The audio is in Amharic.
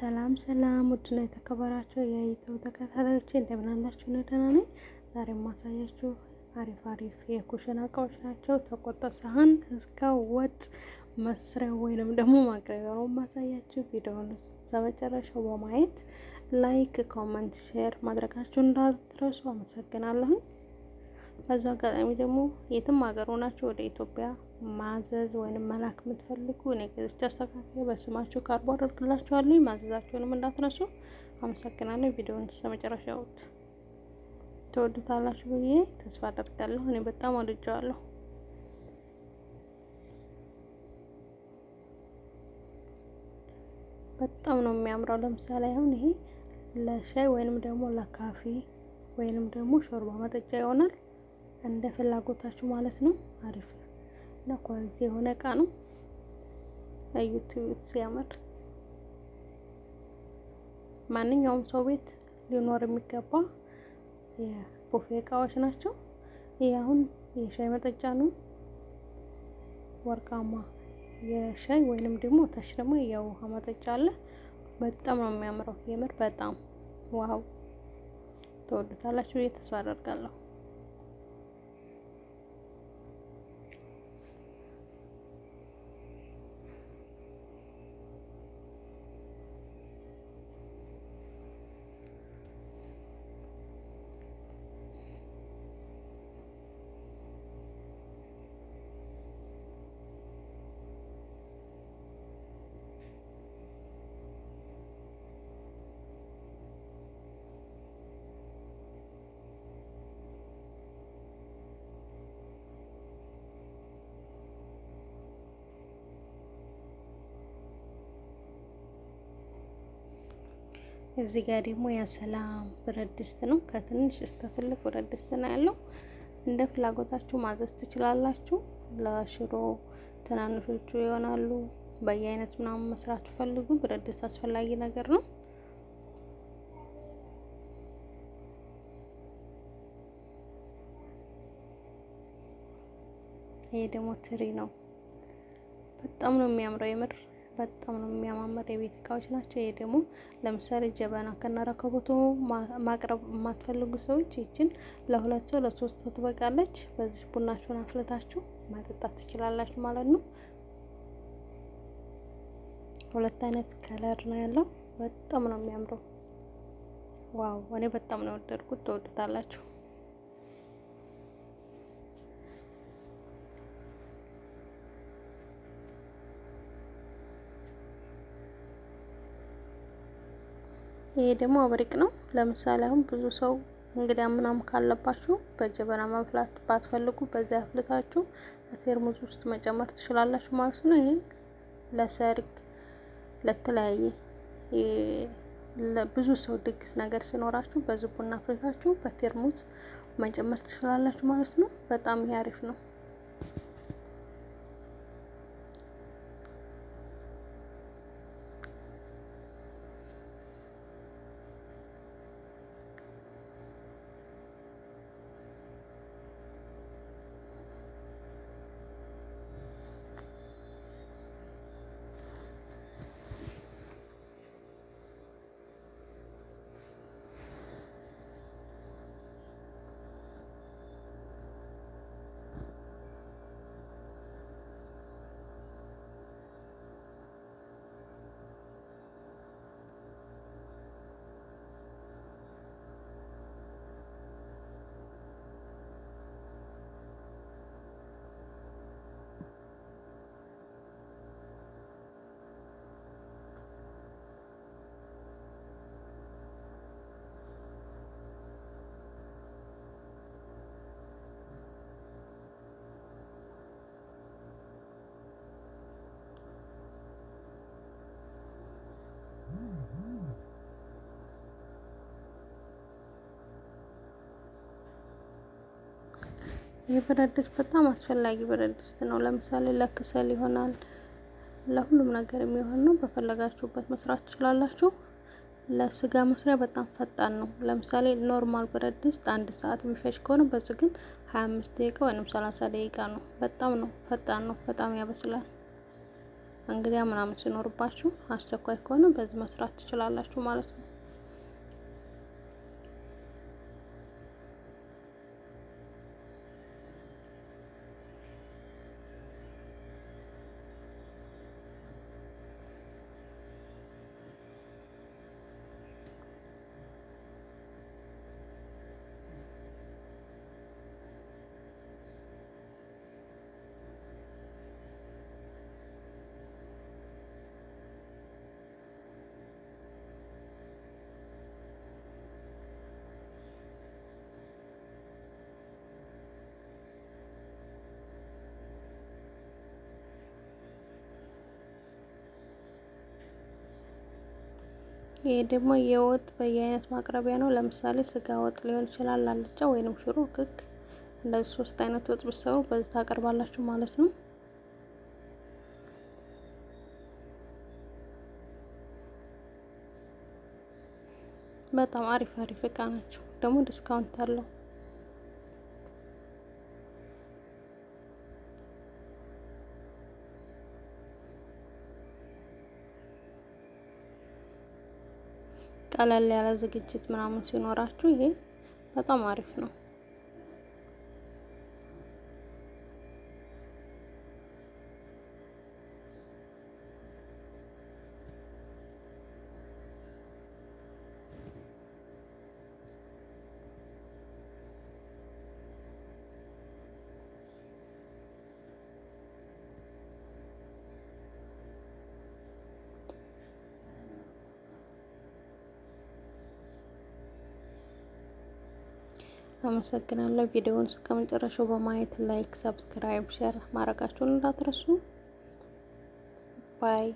ሰላም ሰላም ውድና የተከበራችሁ የዩቲዩብ ተከታታዮቼ እንደምን አላችሁ? ነው ደህና ነኝ። ዛሬ የማሳያችሁ አሪፍ የኩሽና እቃዎች ናቸው። ተቆርጦ ሳህን እስከ ወጥ መስሪያ ወይንም ደግሞ ማቅረቢያ ነው የማሳያችሁ። ቪዲዮውን እስከመጨረሻው በማየት ላይክ፣ ኮመንት፣ ሼር ማድረጋችሁን እንዳትረሱ። አመሰግናለሁ። በዛ አጋጣሚ ደግሞ የትም ሀገር ሆናችሁ ወደ ኢትዮጵያ ማዘዝ ወይንም መላክ የምትፈልጉ እኔ ገዝቼ አስተካክዬ በስማችሁ ካርቦ አደርግላችኋለሁ። ማዘዛችሁንም እንዳትረሱ። አመሰግናለሁ። ቪዲዮውን እስከመጨረሻው ያዩት። ተወዱታላችሁ ብዬ ተስፋ አደርጋለሁ። እኔ በጣም ወድጄዋለሁ። በጣም ነው የሚያምረው። ለምሳሌ አሁን ይሄ ለሻይ ወይንም ደግሞ ለካፌ ወይንም ደግሞ ሾርባ መጠጫ ይሆናል። እንደ ፍላጎታችሁ ማለት ነው። አሪፍ እና ኳሊቲ የሆነ እቃ ነው። አዩት ሲያምር። ማንኛውም ሰው ቤት ሊኖር የሚገባ የቡፌ እቃዎች ናቸው። ይሄ አሁን የሻይ መጠጫ ነው። ወርቃማ የሻይ ወይንም ደግሞ ታች ደግሞ የውሃ መጠጫ አለ። በጣም ነው የሚያምረው። የምር በጣም ዋው። ተወዱታላችሁ ብዬ ተስፋ አደርጋለሁ። እዚህ ጋር ደግሞ የሰላም ብረት ድስት ነው። ከትንሽ እስከ ትልቅ ብረት ድስት ነው ያለው። እንደ ፍላጎታችሁ ማዘዝ ትችላላችሁ። ለሽሮ ትናንሾቹ ይሆናሉ። በየአይነት ምናምን መስራት ፈልጉ። ብረት ድስት አስፈላጊ ነገር ነው። ይሄ ደግሞ ትሪ ነው። በጣም ነው የሚያምረው። የምር በጣም ነው የሚያማምር የቤት እቃዎች ናቸው። ይሄ ደግሞ ለምሳሌ ጀበና ከነረከቦቱ ማቅረብ የማትፈልጉ ሰዎች ይችን ለሁለት ሰው ለሶስት ሰው ትበቃለች። በዚህ ቡናችሁን አፍልታችሁ ማጠጣት ትችላላችሁ ማለት ነው። ሁለት አይነት ከለር ነው ያለው። በጣም ነው የሚያምረው። ዋው! እኔ በጣም ነው ወደድኩት። ተወዱታላችሁ። ይሄ ደግሞ አብሪቅ ነው። ለምሳሌ አሁን ብዙ ሰው እንግዳ ምናምን ካለባችሁ በጀበና ማፍላት ባትፈልጉ በዛ አፍልታችሁ በቴርሙዝ ውስጥ መጨመር ትችላላችሁ ማለት ነው። ይሄ ለሰርግ ለተለያየ ብዙ ሰው ድግስ ነገር ሲኖራችሁ በዚህ ቡና አፍልታችሁ በቴርሙዝ መጨመር ትችላላችሁ ማለት ነው። በጣም ይሄ አሪፍ ነው። የብረት ድስት በጣም አስፈላጊ ብረት ድስት ነው። ለምሳሌ ለክሰል ይሆናል። ለሁሉም ነገር የሚሆን ነው። በፈለጋችሁበት መስራት ትችላላችሁ። ለስጋ መስሪያ በጣም ፈጣን ነው። ለምሳሌ ኖርማል ብረት ድስት 1 ሰዓት የሚፈጅ ከሆነ በዚህ ግን 25 ደቂቃ ወይም 30 ደቂቃ ነው። በጣም ነው ፈጣን ነው። በጣም ያበስላል። እንግዲያ ምናምን ሲኖርባችሁ አስቸኳይ ከሆነ በዚህ መስራት ትችላላችሁ ማለት ነው። ይሄ ደግሞ የወጥ በየአይነት ማቅረቢያ ነው። ለምሳሌ ስጋ ወጥ ሊሆን ይችላል፣ አልጫ ወይንም ሽሮ፣ ክክ፣ እንደዚህ 3 አይነት ወጥ ብትሰሩ በዚህ ታቀርባላችሁ ማለት ነው። በጣም አሪፍ እቃ ናቸው። ደግሞ ዲስካውንት አለው። ቀለል ያለ ዝግጅት ምናምን ሲኖራችሁ ይሄ በጣም አሪፍ ነው። አመሰግናለሁ። ቪዲዮውን እስከመጨረሻው በማየት ላይክ፣ ሰብስክራይብ፣ ሼር ማድረጋችሁን እንዳትረሱ። ባይ